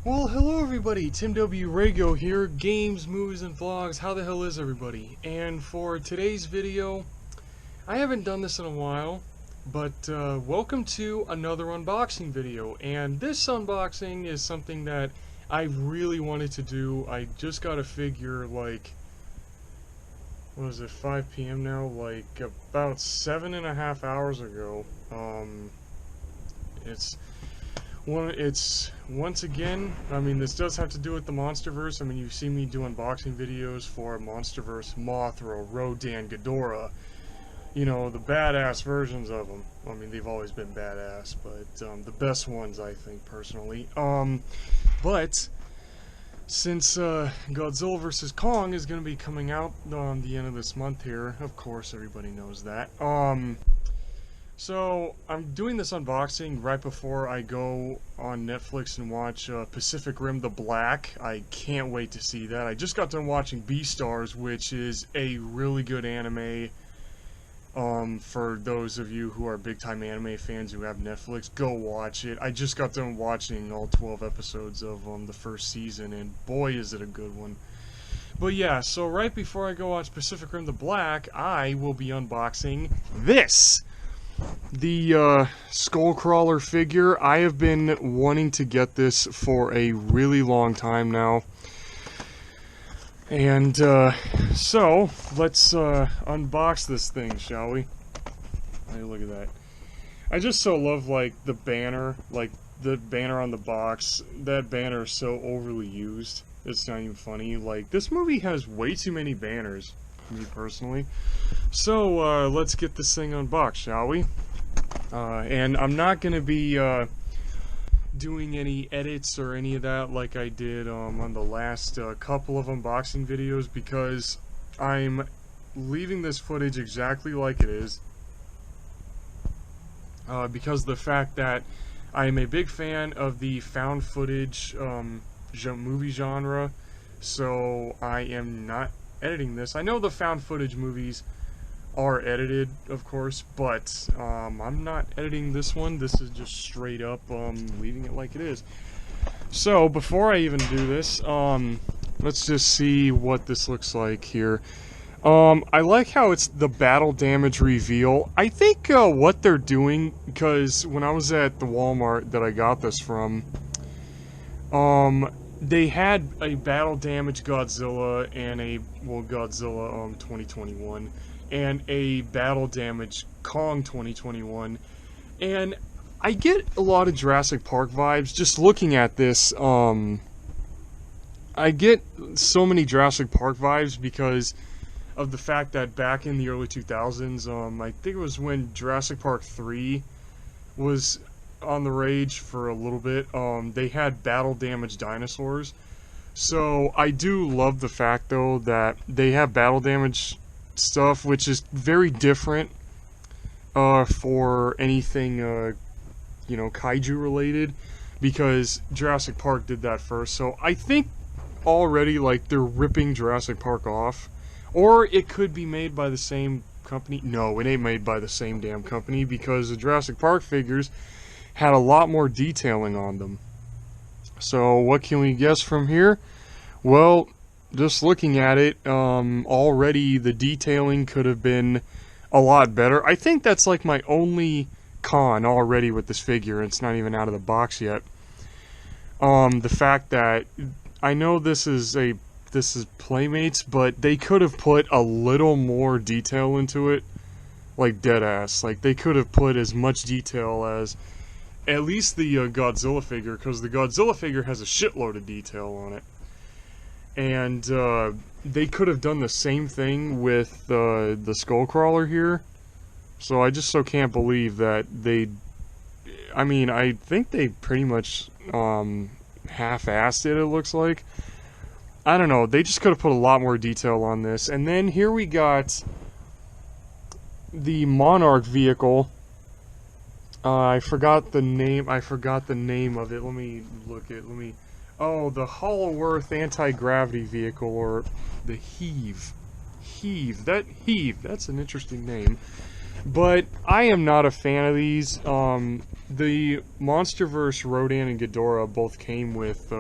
Well, hello everybody, Tim W. Rago here, games, movies, and vlogs. How the hell is everybody? And for today's video, I haven't done this in a while, but welcome to another unboxing video. And this unboxing is something that I really wanted to do. I just got a figure like, what is it, 5 p.m. now? Like about 7.5 hours ago. It's once again, I mean, this does have to do with the Monsterverse. I mean, you've seen me do unboxing videos for Monsterverse, Mothra, Rodan, Ghidorah. You know, the badass versions of them. I mean, they've always been badass, but the best ones, I think, personally. But since Godzilla vs. Kong is going to be coming out on the end of this month here, of course, everybody knows that. So, I'm doing this unboxing right before I go on Netflix and watch Pacific Rim The Black. I can't wait to see that. I just got done watching Beastars, which is a really good anime. For those of you who are big-time anime fans who have Netflix, go watch it. I just got done watching all 12 episodes of the first season, and boy is it a good one. But yeah, so right before I go watch Pacific Rim The Black, I will be unboxing this! The Skullcrawler figure. I have been wanting to get this for a really long time now. And so let's unbox this thing, shall we? Hey, look at that. I just so love like the banner on the box. That banner is so overly used. It's not even funny. Like, this movie has way too many banners, me personally. So let's get this thing unboxed, shall we? And I'm not gonna be doing any edits or any of that like I did on the last couple of unboxing videos, because I'm leaving this footage exactly like it is, because of the fact that I am a big fan of the found footage movie genre, so I am not editing this. I know the found footage movies are edited, of course, but I'm not editing this one. This is just straight up leaving it like it is. So before I even do this, let's just see what this looks like here. I like how it's the battle damage reveal. I think what they're doing, because when I was at the Walmart that I got this from, they had a battle damage Godzilla and a, well, Godzilla 2021 and a battle damage Kong 2021, and I get a lot of Jurassic Park vibes just looking at this. I get so many Jurassic Park vibes because of the fact that back in the early 2000s, I think it was when Jurassic Park 3 was on the rage for a little bit, they had battle damage dinosaurs. So I do love the fact though that they have battle damage stuff, which is very different for anything you know, kaiju related, because Jurassic Park did that first. So I think already like they're ripping Jurassic Park off, or it could be made by the same company. No, it ain't made by the same damn company, because the Jurassic Park figures had a lot more detailing on them. So what can we guess from here? Well, just looking at it, already the detailing could have been a lot better. I think that's like my only con already with this figure. It's not even out of the box yet. The fact that I know this is PlayMate's, but they could have put a little more detail into it, like deadass. Like they could have put as much detail as at least the Godzilla figure, because the Godzilla figure has a shitload of detail on it. And they could have done the same thing with the Skullcrawler here. So I just so can't believe that they... I mean, I think they pretty much half-assed it looks like. I don't know, they just could have put a lot more detail on this. And then here we got the Monarch vehicle. I forgot the name of it. Let me look at, oh, the Hollow Earth Anti-Gravity Vehicle, or the Heave. That's an interesting name. But I am not a fan of these. the MonsterVerse Rodan and Ghidorah both came with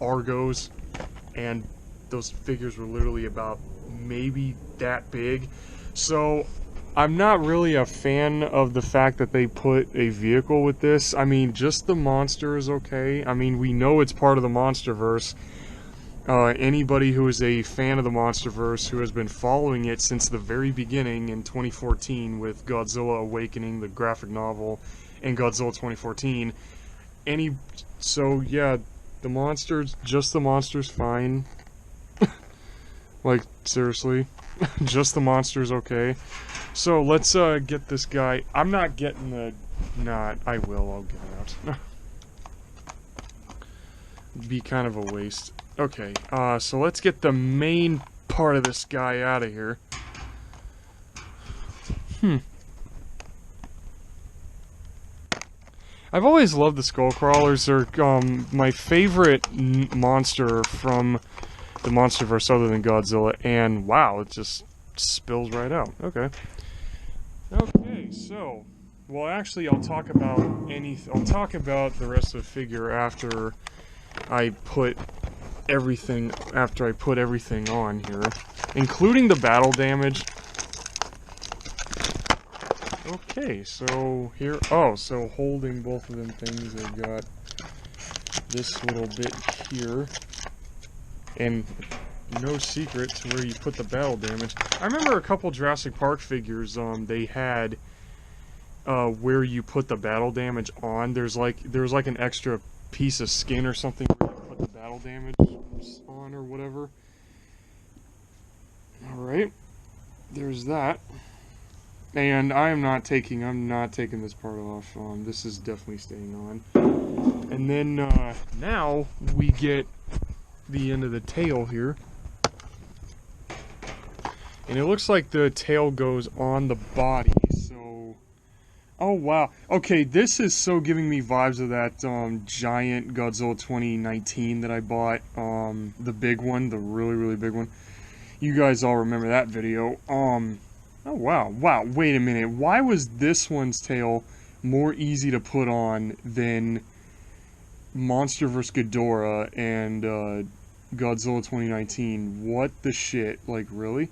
Argos, and those figures were literally about maybe that big. So I'm not really a fan of the fact that they put a vehicle with this. I mean, just the monster is okay. I mean, we know it's part of the MonsterVerse. Anybody who is a fan of the MonsterVerse, who has been following it since the very beginning in 2014 with Godzilla Awakening, the graphic novel, and Godzilla 2014, so yeah, the monsters, just the monsters, fine. Like, seriously, just the monsters, okay. So let's get this guy. I'm not getting the, I will, I'll get it out. Be kind of a waste. Okay, so let's get the main part of this guy out of here. I've always loved the skull crawlers. They're my favorite monster from the MonsterVerse other than Godzilla, and wow, it just spills right out. Okay. Okay, so, well, actually, I'll talk about the rest of the figure after I put everything on here, including the battle damage. Okay, so here, so holding both of them things, I've got this little bit here, and no secret to where you put the battle damage. I remember a couple Jurassic Park figures, they had where you put the battle damage on. There was like an extra piece of skin or something where you put the battle damage on or whatever. Alright, there's that. And I'm not taking this part off. This is definitely staying on. And then now we get the end of the tail here. And it looks like the tail goes on the body, so... Oh, wow. Okay, this is so giving me vibes of that giant Godzilla 2019 that I bought. The big one, the really, really big one. You guys all remember that video. Oh, wow. Wow, wait a minute. Why was this one's tail more easy to put on than MonsterVerse Ghidorah and Godzilla 2019? What the shit? Like, really?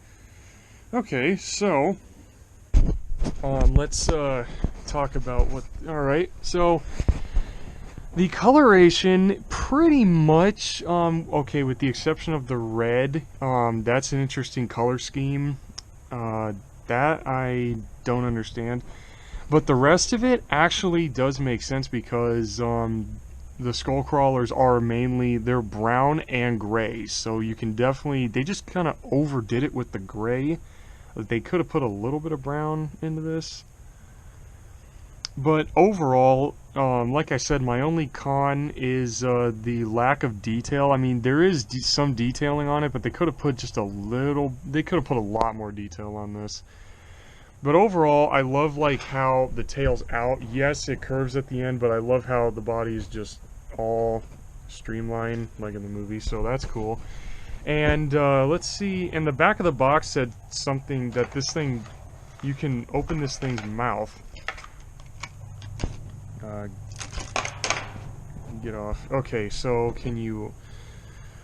Okay, so... let's talk about what... Alright, so... The coloration, pretty much, okay, with the exception of the red, that's an interesting color scheme. That I don't understand. But the rest of it actually does make sense because, the skull crawlers are mainly, they're brown and gray, so you can definitely, they just kind of overdid it with the gray. They could have put a little bit of brown into this. But overall, like I said, my only con is the lack of detail. I mean, there is some detailing on it, but they could have put just a little, they could have put a lot more detail on this. But overall, I love like how the tail's out. Yes, it curves at the end, but I love how the body is just all streamlined, like in the movie, so that's cool. And let's see, in the back of the box said something that this thing, you can open this thing's mouth. Get off. Okay, so can you...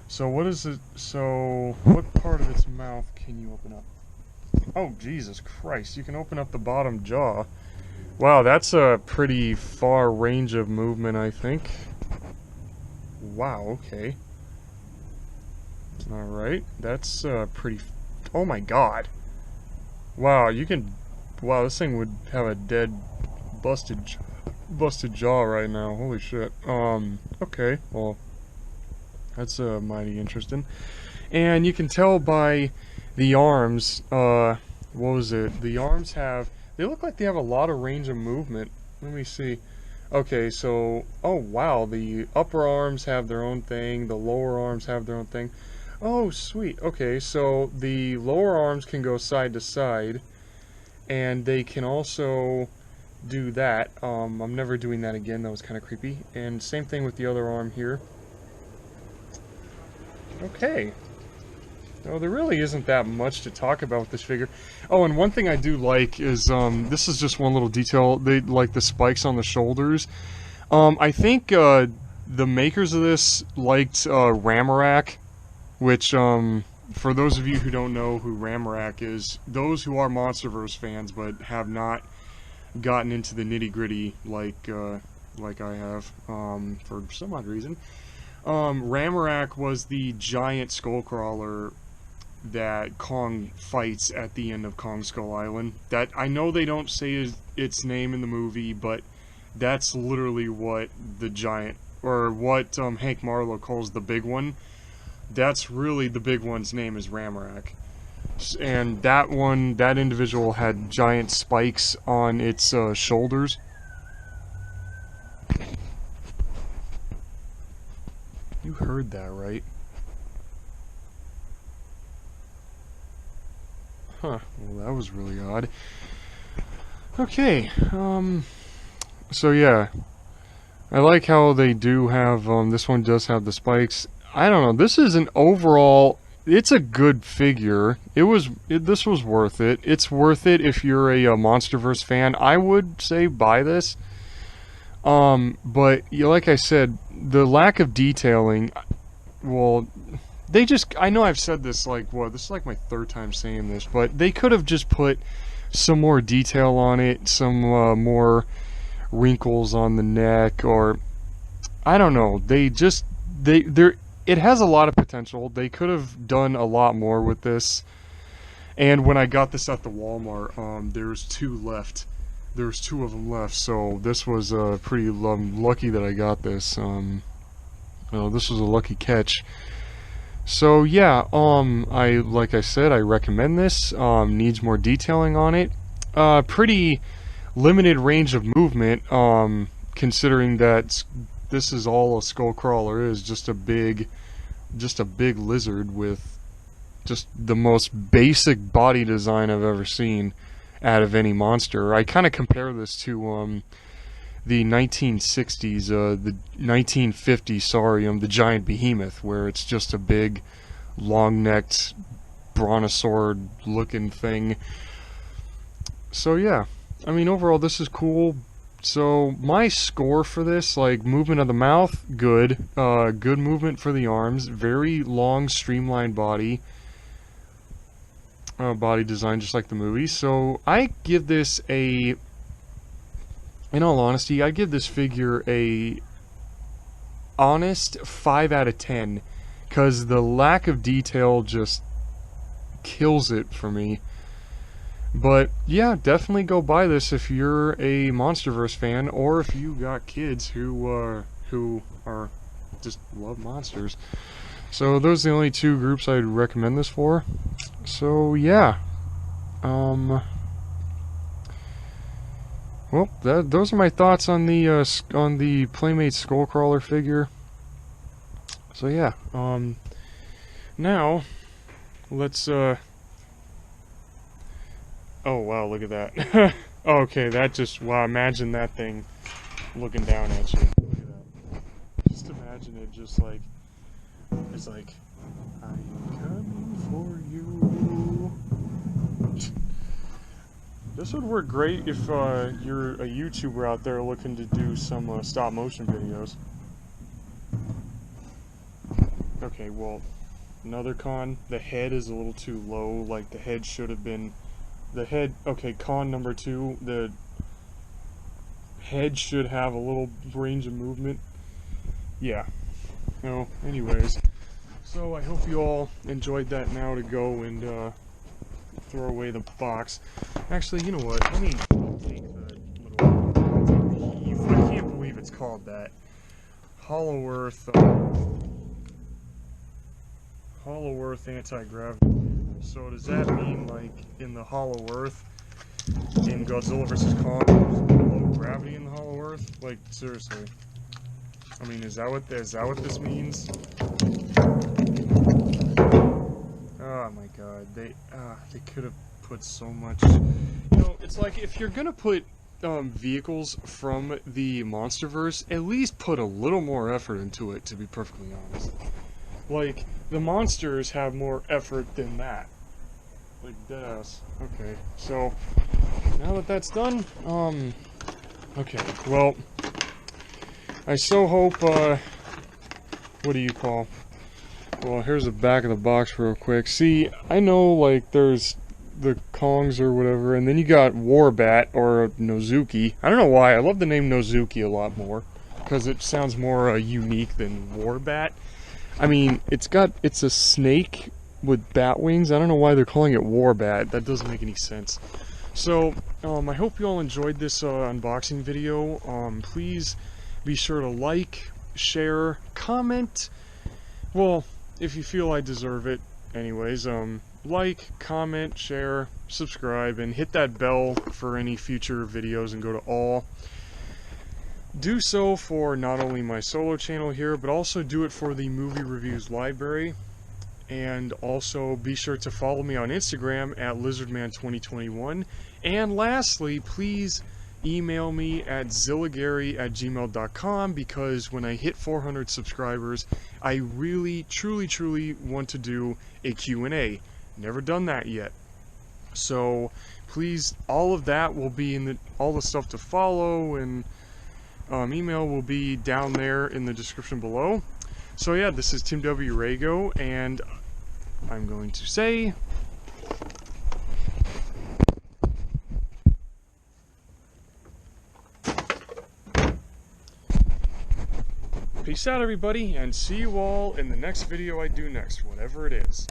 So what is it... So what part of its mouth can you open up? Oh, Jesus Christ, you can open up the bottom jaw. Wow, that's a pretty far range of movement, I think. Wow, okay. Alright, that's pretty... Oh my god. Wow, you can... Wow, this thing would have a dead, busted jaw right now. Holy shit. Okay, well, that's mighty interesting. And you can tell by the arms, what was it? The arms have, they look like they have a lot of range of movement. Let me see. Okay, so, oh wow, the upper arms have their own thing, the lower arms have their own thing. Oh, sweet. Okay, so the lower arms can go side to side, and they can also do that. I'm never doing that again, that was kind of creepy. And same thing with the other arm here. Okay. Oh, there really isn't that much to talk about with this figure. Oh, and one thing I do like is, this is just one little detail, they like the spikes on the shoulders. I think, the makers of this liked, Ramarak, which, for those of you who don't know who Ramarak is, those who are Monsterverse fans but have not gotten into the nitty-gritty like I have, for some odd reason, Ramarak was the giant skullcrawler that Kong fights at the end of Kong Skull Island. That, I know they don't say its name in the movie, but that's literally what the giant, or what Hank Marlowe calls the big one. That's really the big one's name is Ramarak. And that one, that individual had giant spikes on its shoulders. You heard that, right? Huh, well that was really odd. Okay, so yeah. I like how they do have, this one does have the spikes. I don't know, this is an overall, it's a good figure. This was worth it. It's worth it if you're a Monsterverse fan. I would say buy this. But like I said, the lack of detailing, well, they just, I know I've said this like, what, this is like my third time saying this, but they could have just put some more detail on it, some more wrinkles on the neck, or I don't know, it has a lot of potential. They could have done a lot more with this. And when I got this at the Walmart, there's two left. There's two of them left, so this was pretty lucky that I got this. This was a lucky catch. So yeah, like I said, I recommend this. Needs more detailing on it. Pretty limited range of movement, considering that this is all a Skullcrawler is, just a big lizard with just the most basic body design I've ever seen out of any monster. I kind of compare this to the 1960s, the 1950s, sorry, the giant behemoth, where it's just a big, long-necked, brontosaur-looking thing. So yeah, I mean, overall, this is cool. So my score for this, like, movement of the mouth, good. Good movement for the arms. Very long, streamlined body. Body design, just like the movie. So I give this a, in all honesty, I give this figure a honest 5 out of 10, because the lack of detail just kills it for me. But yeah, definitely go buy this if you're a Monsterverse fan, or if you got kids who are just love monsters. So those are the only two groups I'd recommend this for. So yeah, well, those are my thoughts on the PlayMate's Skullcrawler figure. So yeah, now let's oh wow, look at that. Okay, that just, wow, imagine that thing looking down at you. Look at that. Just imagine it just like, it's like, I'm coming for you. This would work great if you're a YouTuber out there looking to do some stop motion videos. Okay, well, another con, the head is a little too low. Like, the head should have been, the head, okay, con number 2, the head should have a little range of movement. Yeah. No, anyways. So I hope you all enjoyed that. Now to go and throw away the box. Actually, you know what? Let me take the little heave. I can't believe it's called that. Hollow Earth anti-gravity. So does that mean, like, in the Hollow Earth, in Godzilla vs. Kong, there's low gravity in the Hollow Earth? Like, seriously. I mean, is that what this means? Oh my god, they could have put so much. You know, it's like, if you're gonna put vehicles from the Monsterverse, at least put a little more effort into it, to be perfectly honest. Like, the monsters have more effort than that. Like, deadass. Okay, so, now that that's done, okay, well, I so hope, what do you call? Well, here's the back of the box real quick. See, I know, like, there's the Kongs or whatever, and then you got Warbat or Nozuki. I don't know why, I love the name Nozuki a lot more, because it sounds more unique than Warbat. I mean, it's a snake with bat wings. I don't know why they're calling it Warbat. That doesn't make any sense. So, I hope you all enjoyed this unboxing video. Please be sure to like, share, comment. Well, if you feel I deserve it, anyways. Like, comment, share, subscribe, and hit that bell for any future videos and go to all. Do so for not only my solo channel here, but also do it for the movie reviews library. And also be sure to follow me on Instagram at lizardman2021. And lastly, please email me at zillagary@gmail.com, because when I hit 400 subscribers, I really, truly want to do a Q&A. Never done that yet. So please, all of that will be in all the stuff to follow, and email will be down there in the description below. So yeah, this is Tim W. Rago, and I'm going to say, peace out, everybody, and see you all in the next video I do next, whatever it is.